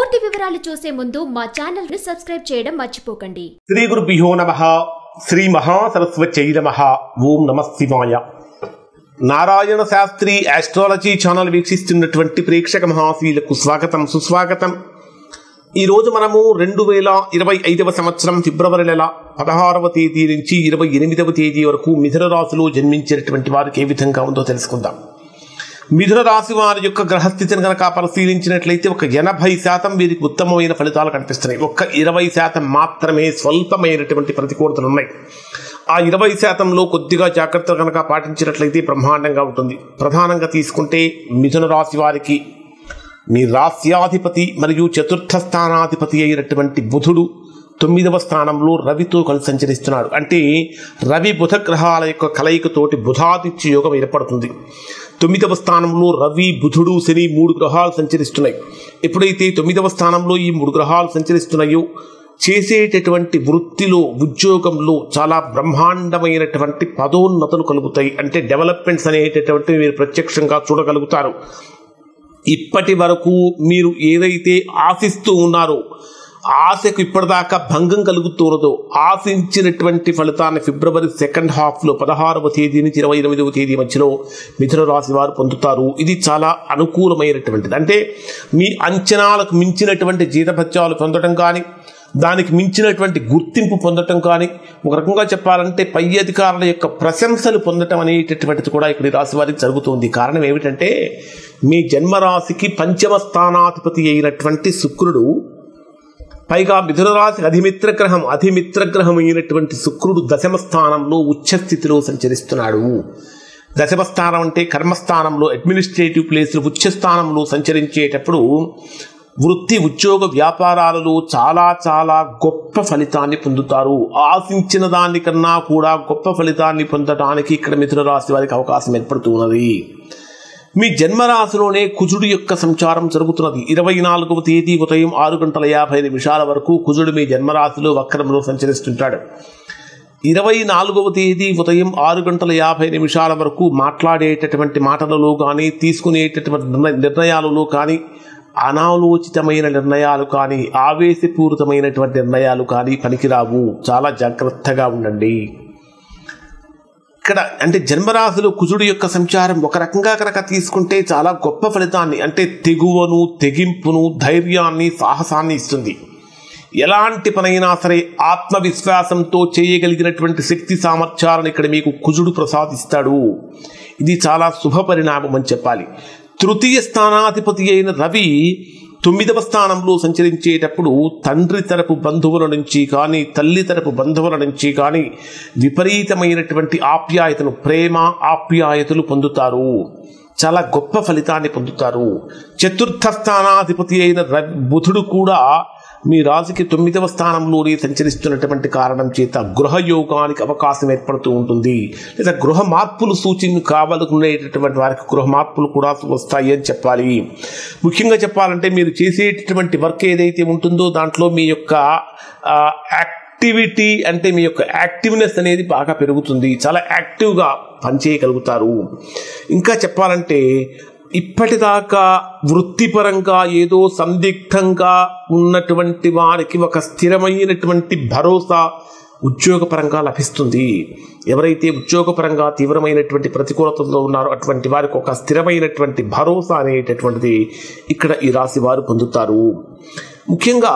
పూర్తి వివరాలు చూసే ముందు మా ఛానల్ ని సబ్స్క్రైబ్ చేయడం మర్చిపోకండి. శ్రీ గురుభ్యో నమః. శ్రీ మహాసరస్వత్యై నమః. ఓం నమః శివాయ. నారాయణ శాస్త్రి ఆస్ట్రాలజీ ఛానల్ వీక్షిస్తున్నటువంటి ప్రేక్షక మహాశీలకు స్వాగతం, సుస్వాగతం. ఈరోజు మనము 2025వ సంవత్సరం ఫిబ్రవరి నెల 16వ తేదీ నుంచి 28వ తేదీ వరకు మిథున రాశిలో జన్మించినటువంటి వారికి ఏ విధంగా ఉందో తెలుసుకుందాం. మిథున రాశి వారి యొక్క గ్రహస్థితిని కనుక పరిశీలించినట్లయితే ఒక 80% వీరికి ఉత్తమమైన ఫలితాలు కనిపిస్తున్నాయి. ఒక్క 20% మాత్రమే స్వల్పమైనటువంటి ప్రతికూలతలు ఉన్నాయి. ఆ 20%లో కొద్దిగా జాగ్రత్తలు కనుక పాటించినట్లయితే బ్రహ్మాండంగా ఉంటుంది. ప్రధానంగా తీసుకుంటే మిథున రాశి వారికి మీ రాశ్యాధిపతి మరియు చతుర్థ స్థానాధిపతి అయినటువంటి బుధుడు 9వ స్థానంలో రవితో కలిసి సంచరిస్తున్నాడు. అంటే రవి బుధ గ్రహాల యొక్క కలయికతోటి బుధాదిత్య యోగం ఏర్పడుతుంది. 9వ స్థానంలో రవి, బుధుడు, శని 3 గ్రహాలు సంచరిస్తున్నాయి. ఎప్పుడైతే 9వ స్థానంలో ఈ 3 గ్రహాలు సంచరిస్తున్నాయో చేసేటటువంటి వృత్తిలో, ఉద్యోగంలో చాలా బ్రహ్మాండమైనటువంటి పదోన్నతులు కలుగుతాయి. అంటే డెవలప్మెంట్స్ అనేటటువంటి మీరు ప్రత్యక్షంగా చూడగలుగుతారు. ఇప్పటి వరకు మీరు ఏదైతే ఆశిస్తూ ఉన్నారో ఆశకు ఇప్పటిదాకా భంగం కలుగుతున్నదో ఆశించినటువంటి ఫలితాన్ని ఫిబ్రవరి సెకండ్ హాఫ్లో 16వ తేదీ నుంచి 28వ తేదీ మధ్యలో మిథున రాశి వారు పొందుతారు. ఇది చాలా అనుకూలమైనటువంటిది. అంటే మీ అంచనాలకు మించినటువంటి జీతభత్యాలు పొందడం కానీ, దానికి మించినటువంటి గుర్తింపు పొందటం కానీ, ఒక రకంగా చెప్పాలంటే పై అధికారుల యొక్క ప్రశంసలు పొందటం అనేటటువంటిది కూడా ఇక్కడ రాశి వారికి జరుగుతుంది. కారణం ఏమిటంటే మీ జన్మరాశికి 5వ స్థానాధిపతి అయినటువంటి శుక్రుడు, పైగా మిథున రాశి అధిమిత్రగ్రహం అయినటువంటి శుక్రుడు 10వ స్థానంలో ఉచ్చస్థితిలో సంచరిస్తున్నాడు. 10వ స్థానం అంటే కర్మస్థానంలో, అడ్మినిస్ట్రేటివ్ ప్లేస్లో ఉచ్చస్థానంలో సంచరించేటప్పుడు వృత్తి, ఉద్యోగ, వ్యాపారాలలో చాలా గొప్ప ఫలితాన్ని పొందుతారు. ఆశించిన దానికన్నా కూడా గొప్ప ఫలితాన్ని పొందడానికి ఇక్కడ మిథున రాశి వారికి అవకాశం ఏర్పడుతున్నది. మీ జన్మరాశిలోనే కుజుడు యొక్క సంచారం జరుగుతున్నది. 24వ తేదీ ఉదయం 6:50 వరకు కుజుడు మీ జన్మరాశిలో వక్రంలో సంచరిస్తుంటాడు. 24వ తేదీ ఉదయం 6:50 వరకు మాట్లాడేటటువంటి మాటలలో కానీ, తీసుకునేటటువంటి నిర్ణయాలలో కానీ, అనాలోచితమైన నిర్ణయాలు కానీ, ఆవేశపూరితమైనటువంటి నిర్ణయాలు కానీ పనికిరావు. చాలా జాగ్రత్తగా ఉండండి. ఇక్కడ అంటే జన్మరాశిలో కుజుడు యొక్క సంచారం ఒక రకంగా కనుక తీసుకుంటే చాలా గొప్ప ఫలితాన్ని, అంటే తెగువను, తెగింపును, ధైర్యాన్ని, సాహసాన్ని ఇస్తుంది. ఎలాంటి పనైనా సరే ఆత్మవిశ్వాసంతో చేయగలిగినటువంటి శక్తి సామర్థ్యాలను ఇక్కడ మీకు కుజుడు ప్రసాదిస్తాడు. ఇది చాలా శుభ పరిణామం అని చెప్పాలి. తృతీయ స్థానాధిపతి అయిన రవి 9వ స్థానంలో సంచరించేటప్పుడు తండ్రి తరపు బంధువుల నుంచి కానీ, తల్లి తరపు బంధువుల నుంచి కానీ విపరీతమైనటువంటి ఆప్యాయతను, ప్రేమ ఆప్యాయతలు పొందుతారు. చాలా గొప్ప ఫలితాన్ని పొందుతారు. చతుర్థ స్థానాధిపతి అయిన బుధుడు కూడా మీ రాశికి 9వ స్థానంలోనే సంచరిస్తున్నటువంటి కారణం చేత గృహయోగానికి అవకాశం ఏర్పడుతూ ఉంటుంది. లేదా గృహ మార్పులు కావాలనుకునేటటువంటి వారికి గృహ మార్పులు కూడా వస్తాయి అని చెప్పాలి. ముఖ్యంగా చెప్పాలంటే మీరు చేసేటటువంటి వర్క్ ఏదైతే ఉంటుందో దాంట్లో మీ యొక్క యాక్టివిటీ, అంటే మీ యొక్క యాక్టివ్నెస్ అనేది బాగా పెరుగుతుంది. చాలా యాక్టివ్గా పనిచేయగలుగుతారు. ఇంకా చెప్పాలంటే ఇప్పటిదాకా వృత్తిపరంగా ఏదో సందిగ్ధంగా ఉన్నటువంటి వారికి ఒక స్థిరమైనటువంటి భరోసా ఉద్యోగపరంగా లభిస్తుంది. ఎవరైతే ఉద్యోగపరంగా తీవ్రమైనటువంటి ప్రతికూలతలో ఉన్నారో అటువంటి వారికి ఒక స్థిరమైనటువంటి భరోసా అనేటటువంటిది ఇక్కడ ఈ రాశి వారు పొందుతారు. ముఖ్యంగా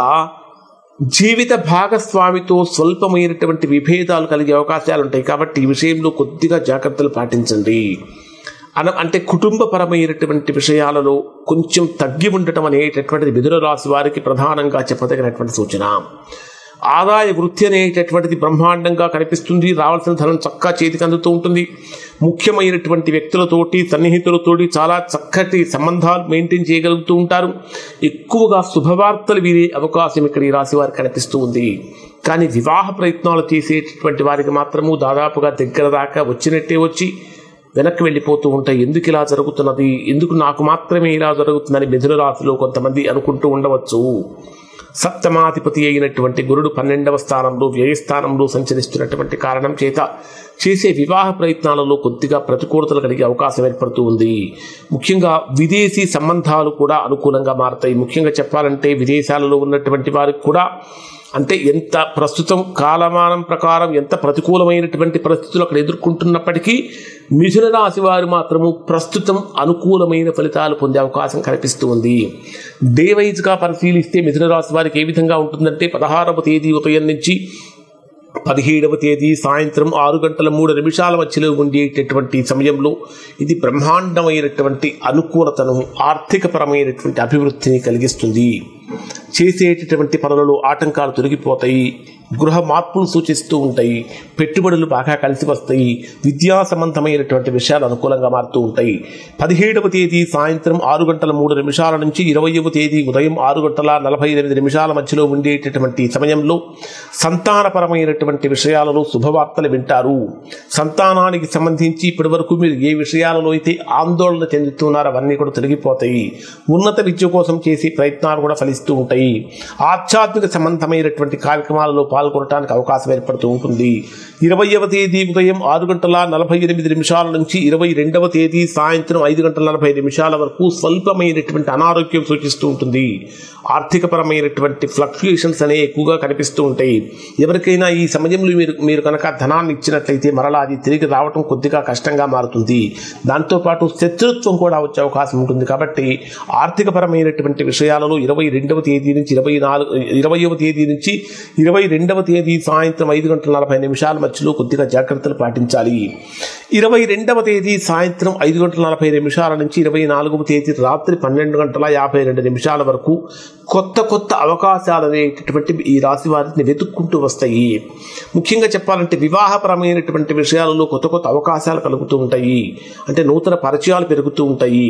జీవిత భాగస్వామితో స్వల్పమైనటువంటి విభేదాలు కలిగే అవకాశాలు ఉంటాయి. కాబట్టి ఈ విషయంలో కొద్దిగా జాగ్రత్తలు పాటించండి. అంటే కుటుంబపరమైనటువంటి విషయాలలో కొంచెం తగ్గి ఉండటం అనేటటువంటిది మిథున రాశి వారికి ప్రధానంగా చెప్పదగినటువంటి సూచన. ఆదాయ వృత్తి అనేటటువంటిది బ్రహ్మాండంగా కనిపిస్తుంది. రావాల్సిన ధనం చక్కగా చేతికి అందుతూ ఉంటుంది. ముఖ్యమైనటువంటి వ్యక్తులతోటి, సన్నిహితులతోటి చాలా చక్కటి సంబంధాలు మెయింటైన్ చేయగలుగుతూ ఉంటారు. ఎక్కువగా శుభవార్తలు వినే అవకాశం ఇక్కడ ఈ రాశి వారికి కనిపిస్తూ ఉంది. కానీ వివాహ ప్రయత్నాలు చేసేటటువంటి వారికి మాత్రము దాదాపుగా దగ్గర దాకా వచ్చినట్టే వచ్చి వెనక్కి వెళ్ళిపోతూ ఉంటాయి. ఎందుకు ఇలా జరుగుతున్నది, ఎందుకు నాకు మాత్రమే ఇలా జరుగుతుందని మిథున రాశిలో కొంతమంది అనుకుంటూ ఉండవచ్చు. సప్తమాధిపతి అయినటువంటి గురుడు 12వ స్థానంలో వ్యయస్థానంలో సంచరిస్తున్నటువంటి కారణం చేత చేసే వివాహ ప్రయత్నాలలో కొద్దిగా ప్రతికూలతలు కలిగే అవకాశం ఏర్పడుతూ ఉంది. ముఖ్యంగా విదేశీ సంబంధాలు కూడా అనుకూలంగా మారతాయి. ముఖ్యంగా చెప్పాలంటే విదేశాలలో ఉన్నటువంటి వారికి కూడా అంటే ఎంత ప్రస్తుతం కాలమానం ప్రకారం ఎంత ప్రతికూలమైనటువంటి పరిస్థితులు అక్కడ ఎదుర్కొంటున్నప్పటికీ మిథున రాశి వారు మాత్రము ప్రస్తుతం అనుకూలమైన ఫలితాలు పొందే అవకాశం కనిపిస్తూ ఉంది. డే వైజ్గా పరిశీలిస్తే మిథున రాశి వారికి ఏ విధంగా ఉంటుందంటే 16వ తేదీ ఉదయం నుంచి 17వ తేదీ సాయంత్రం 6:03 మధ్యలో ఉండేటటువంటి సమయంలో ఇది బ్రహ్మాండమైనటువంటి అనుకూలతను, ఆర్థికపరమైనటువంటి అభివృద్ధిని కలిగిస్తుంది. చేసేటటువంటి పనులలో ఆటంకాలు తొలగిపోతాయి. గృహ మార్పులు సూచిస్తూ ఉంటాయి. పెట్టుబడులు బాగా కలిసి వస్తాయి. విద్యా సంబంధమైనటువంటి విషయాలు అనుకూలంగా మారుతూ ఉంటాయి. 17వ తేదీ సాయంత్రం 6:03 నుంచి 20వ తేదీ ఉదయం 6:48 మధ్యలో ఉండేటటువంటి సమయంలో సంతానపరమైనటువంటి విషయాలలో శుభవార్తలు వింటారు. సంతానానికి సంబంధించి ఇప్పటి వరకు మీరు ఏ విషయాలలో అయితే ఆందోళన చెందుతున్నారో అవన్నీ కూడా తొలగిపోతాయి. ఉన్నత విద్య కోసం చేసే ప్రయత్నాలు కూడా ఫలిస్తూ ఉంటాయి. ఆధ్యాత్మిక సంబంధమైనటువంటి కార్యక్రమాలలో పాల్గొనడానికి అవకాశం ఏర్పడుతూ ఉంటుంది. 20వ తేదీ ఉదయం 6:48 నుంచి 22వ తేదీ సాయంత్రం 5:40 వరకు స్వల్పమైనటువంటి అనారోగ్యం సూచిస్తూ ఉంటుంది. ఆర్థికపరమైనటువంటి ఫ్లక్చుయేషన్స్ అనేవి ఎక్కువగా కనిపిస్తూ ఉంటాయి. ఎవరికైనా ఈ సమయంలో మీరు కనుక ధనాన్ని ఇచ్చినట్లయితే మరలా అది తిరిగి రావటం కొద్దిగా కష్టంగా మారుతుంది. దాంతోపాటు శత్రుత్వం కూడా వచ్చే అవకాశం ఉంటుంది. కాబట్టి ఆర్థికపరమైనటువంటి విషయాలలో 22వ తేదీ నుంచి 20వ తేదీ నుంచి 22వ తేదీ సాయంత్రం 5:40 మధ్యలో కొద్దిగా జాగ్రత్తలు పాటించాలి. 22వ తేదీ సాయంత్రం 5:40 నుంచి 24వ తేదీ రాత్రి 12:52 వరకు కొత్త అవకాశాలు అనేటటువంటి ఈ రాశి వారిని వెతుక్కుంటూ వస్తాయి. ముఖ్యంగా చెప్పాలంటే వివాహపరమైనటువంటి విషయాలలో కొత్త అవకాశాలు కలుగుతూ ఉంటాయి. అంటే నూతన పరిచయాలు పెరుగుతూ ఉంటాయి.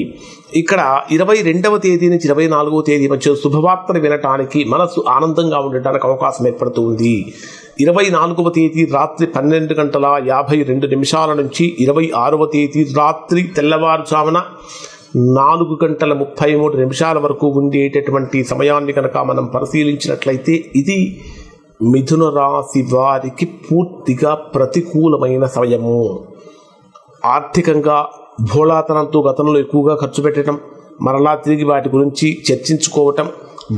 ఇక్కడ 22వ తేదీ నుంచి 24వ తేదీ మధ్య శుభవార్తలు వినటానికి మనసు ఆనందంగా ఉండటానికి అవకాశం ఏర్పడుతూ ఉంది. 24వ తేదీ రాత్రి 12:52 నుంచి 26వ తేదీ రాత్రి తెల్లవారుజామున 4:33 వరకు ఉండేటటువంటి సమయాన్ని కనుక మనం పరిశీలించినట్లయితే ఇది మిథున రాశి వారికి పూర్తిగా ప్రతికూలమైన సమయము. ఆర్థికంగా భోళాతనంతో గతంలో ఎక్కువగా ఖర్చు పెట్టడం, మరలా తిరిగి వాటి గురించి చర్చించుకోవటం,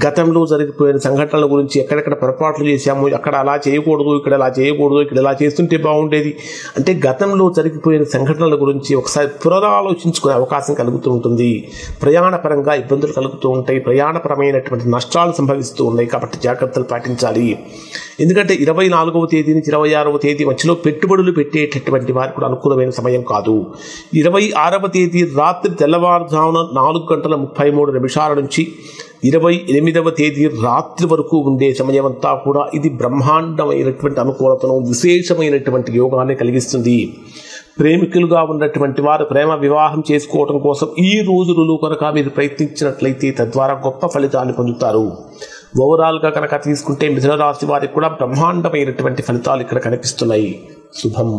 గతంలో జరిగిపోయిన సంఘటనల గురించి ఎక్కడెక్కడ పొరపాట్లు చేశాము, అక్కడ అలా చేయకూడదు, ఇక్కడ అలా చేయకూడదు, ఇక్కడ ఇలా చేస్తుంటే బాగుండేది అంటే గతంలో జరిగిపోయిన సంఘటనల గురించి ఒకసారి పునరాలోచించుకునే అవకాశం కలుగుతూ ఉంటుంది. ప్రయాణపరంగా ఇబ్బందులు కలుగుతూ ఉంటాయి. ప్రయాణపరమైనటువంటి నష్టాలు సంభవిస్తూ ఉన్నాయి. కాబట్టి జాగ్రత్తలు పాటించాలి. ఎందుకంటే 24వ తేదీ నుంచి 26వ తేదీ మధ్యలో పెట్టుబడులు పెట్టేటటువంటి వారికి కూడా అనుకూలమైన సమయం కాదు. 26వ తేదీ రాత్రి తెల్లవారుజామున 4:33 నుంచి 28వ తేదీ రాత్రి వరకు ఉండే సమయం అంతా కూడా ఇది బ్రహ్మాండమైనటువంటి అనుకూలతను, విశేషమైనటువంటి యోగాన్ని కలిగిస్తుంది. ప్రేమికులుగా ఉన్నటువంటి వారు ప్రేమ వివాహం చేసుకోవడం కోసం ఈ రోజులలో కనుక మీరు ప్రయత్నించినట్లయితే తద్వారా గొప్ప ఫలితాన్ని పొందుతారు. ఓవరాల్గా కనుక తీసుకుంటే మిథున రాశి వారికి కూడా బ్రహ్మాండమైనటువంటి ఫలితాలు ఇక్కడ కనిపిస్తున్నాయి. శుభం.